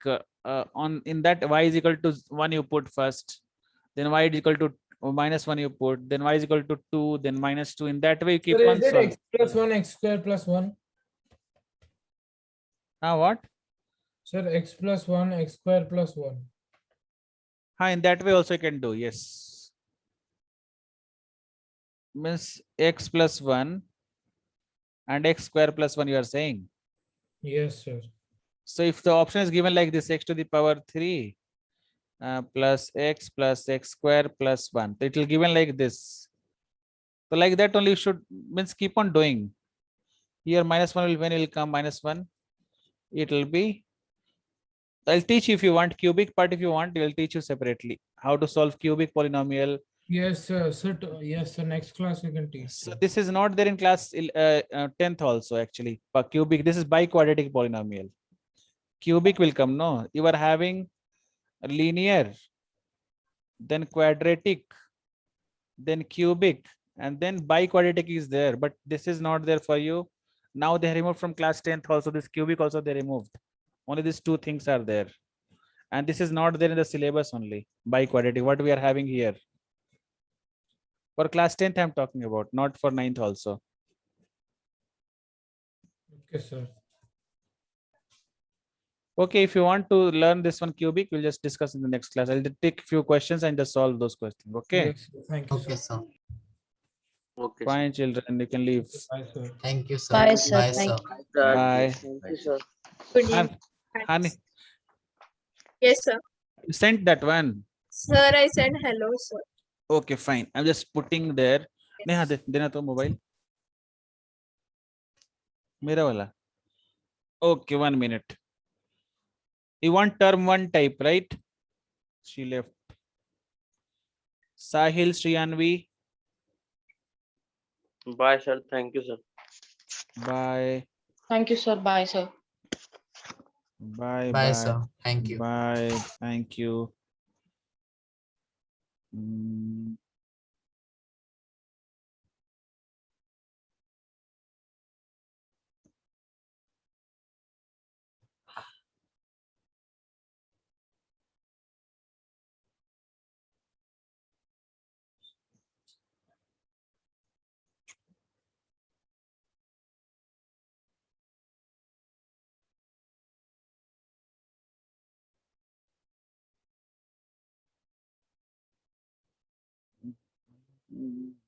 on in that y is equal to 1 you put first, then y is equal to minus 1 you put, then y is equal to 2, then minus 2. In that way, you keep Sir, on is it solving. x plus 1, x square plus 1? What? Sir, x plus 1, x square plus 1. In that way also you can do, yes. Means x plus 1 and x square plus 1 you are saying. Yes, sir. So if the option is given like this, x to the power 3 plus x square plus 1, so it will given like this. So like that only you should, means keep on doing. Here minus 1 will, when it will come minus 1, it will be. I'll teach you if you want cubic part. If you want, we'll teach you separately how to solve cubic polynomial. Yes, sir. Yes, sir. Next class we can teach. So this is not there in class 10th also actually. For cubic, this is biquadratic polynomial. Cubic will come, no? You are having linear, then quadratic, then cubic, and then biquadratic is there. But this is not there for you. Now they removed from class 10th also. This cubic also they removed. Only these two things are there. And this is not there in the syllabus only. Biquadratic, what we are having here. For class 10th, I'm talking about, not for 9th also. Okay, sir. Okay, if you want to learn this one cubic, we'll just discuss in the next class. I'll take a few questions and just solve those questions. Okay. Yes, sir. Thank you. Okay, sir. Okay. Fine, children. You can leave. Bye, sir. Thank you, sir. Bye, sir. Bye, Thank sir. Sir, Bye. Thank you, sir. Good evening. Honey, Yes, sir. You sent that one. Sir, I said hello, sir. Okay, fine. I'm just putting there. Neha, देना तो mobile. मेरा वाला. Okay, 1 minute. You want term 1 type, right? She left. Sahil, Shriyanvi, Bye, sir. Thank you, sir. bye. Thank you, sir. Bye, sir. Bye, Bye, sir. Thank you. Bye. Thank you. Mm. Mm.